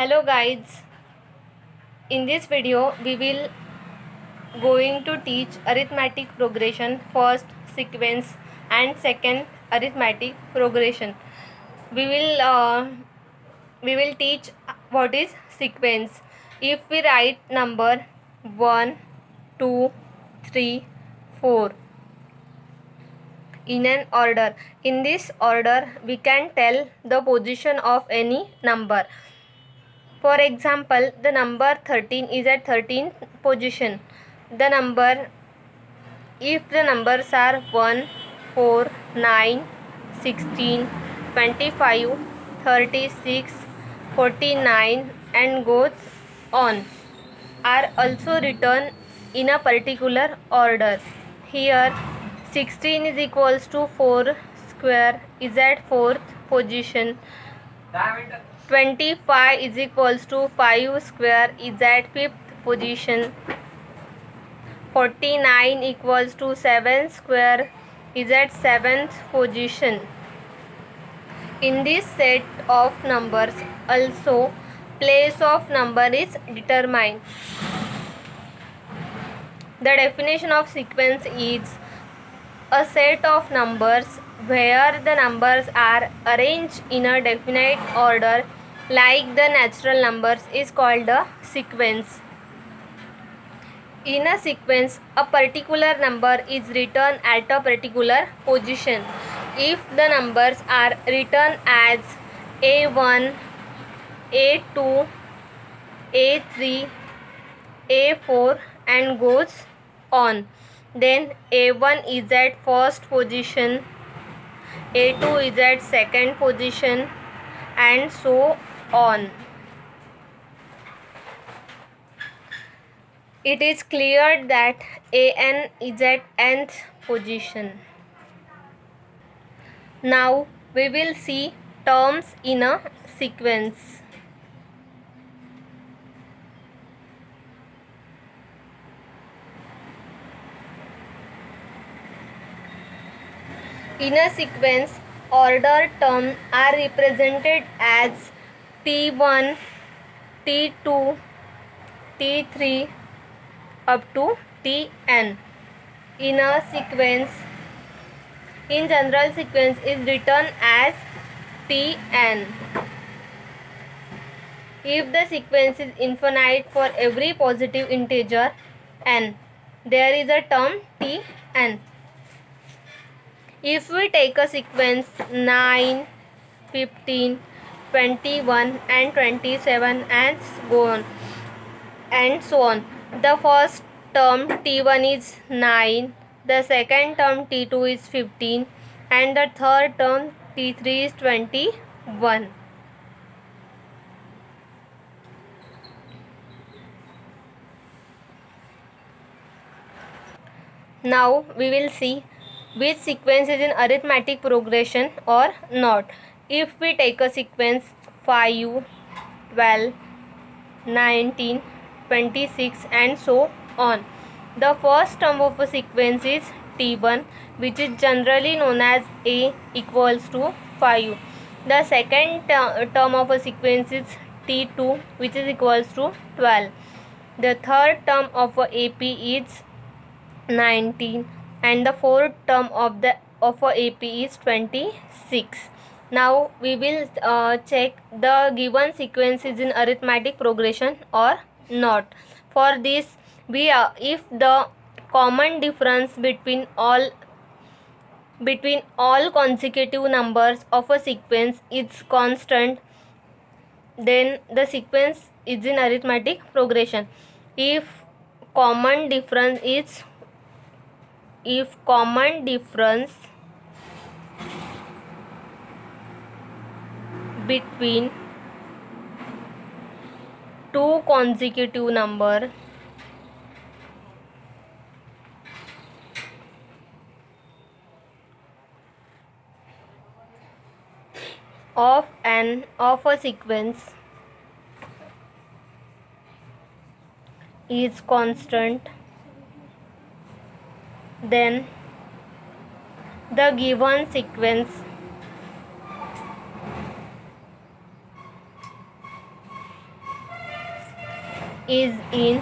Hello guys, in this video we will going to teach arithmetic progression, first sequence and second arithmetic progression. We will uh, we will teach what is sequence. If we write number 1, 2, 3, 4 in an order, in this order we can tell the position of any number. For example, the number 13 is at 13th position. The number, if the numbers are 1, 4, 9, 16, 25, 36, 49 and goes on, are also written in a particular order. Here 16 is equals to 4 square is at 4th position. 25 is equals to 5 square is at 5th position. 49 equals to 7 square is at 7th position. In this set of numbers also place of number is determined. The definition of sequence is a set of numbers where the numbers are arranged in a definite order like the natural numbers is called a sequence. In a sequence, a particular number is written at a particular position. If the numbers are written as A1, A2, A3, A4 and goes on, then A1 is at first position, A2 is at second position and so on. It is clear that An is at nth position. Now we will see terms in a sequence. In a sequence, order terms are represented as T1, T2, T3 up to Tn. In a sequence, in general sequence is written as Tn. If the sequence is infinite for every positive integer n, there is a term Tn. If we take a sequence 9, 15, 21 and 27 and so on. The first term T1 is 9, the second term T2 is 15 and the third term T3 is 21. Now we will see which sequence is in arithmetic progression or not. If we take a sequence 5, 12, 19, 26 and so on. The first term of a sequence is T1, which is generally known as A equals to 5. The second term of a sequence is T2, which is equals to 12. The third term of a AP is 19 and the fourth term of a AP is 26. Now we will check the given sequence is in arithmetic progression or not. For this, if the common difference between all consecutive numbers of a sequence is constant, then the sequence is in arithmetic progression. If common difference between two consecutive number of a sequence is constant, then the given is in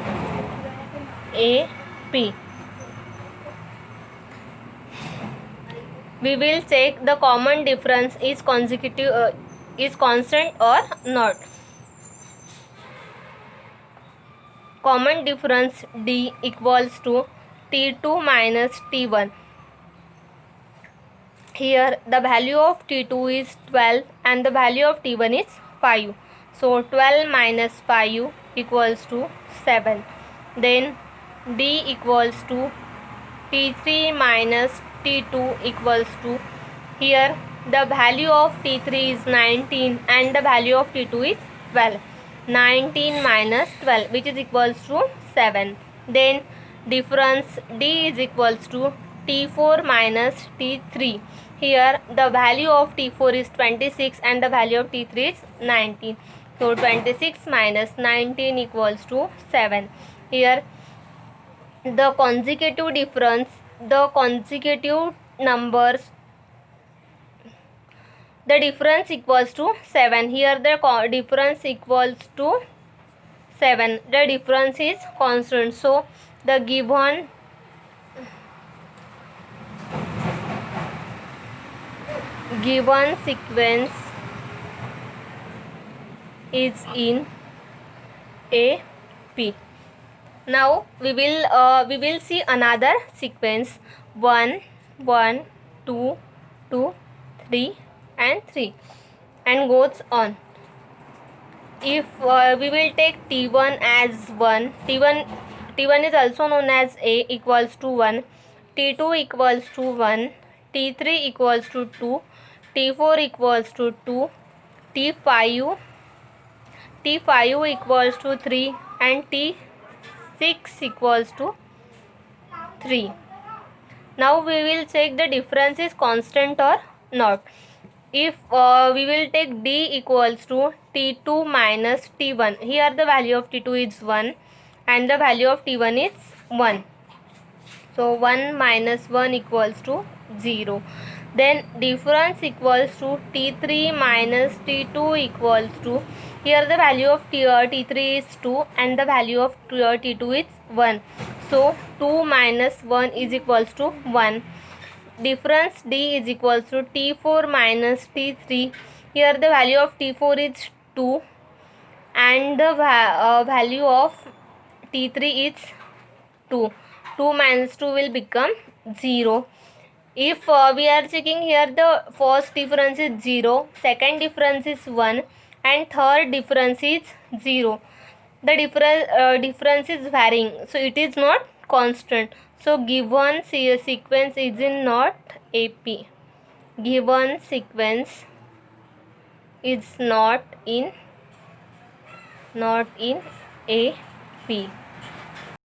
AP. We will check the common difference is consecutive is constant or not. Common difference D equals to T2 minus T1. Here the value of T2 is 12 and the value of T1 is 5. So 12 minus 5 equals to 7. Then D equals to T3 minus T2 equals to, here the value of T3 is 19 and the value of T2 is 12. 19 minus 12, which is equals to 7. Then difference D is equals to T4 minus T3. Here the value of T4 is 26 and the value of T3 is 19. So 26 minus 19 equals to 7. Here the consecutive difference, the consecutive numbers, the difference equals to 7. Here the difference equals to 7. The difference is constant. So the given sequence is in AP. Now we will see another sequence 1 1 2 2 3 and 3 and goes on. If we will take T1 as 1, T1 is also known as A equals to 1, T2 equals to 1, T3 equals to 2, T4 equals to 2, T5 equals to 3 and T6 equals to 3. Now we will check the difference is constant or not. If we will take D equals to T2 minus T1, here the value of T2 is 1 and the value of T1 is 1. So 1 minus 1 equals to 0. Then difference equals to T3 minus T2 equals to, here the value of T3 is 2 and the value of T2 is 1. So 2 minus 1 is equals to 1. Difference D is equals to T4 minus T3. Here the value of T4 is 2 and the value of T3 is 2. 2 minus 2 will become 0. If we are checking here, the first difference is 0, second difference is 1 and third difference is 0. The difference is varying, so it is not constant. So given sequence is in not AP. Given sequence is not in AP.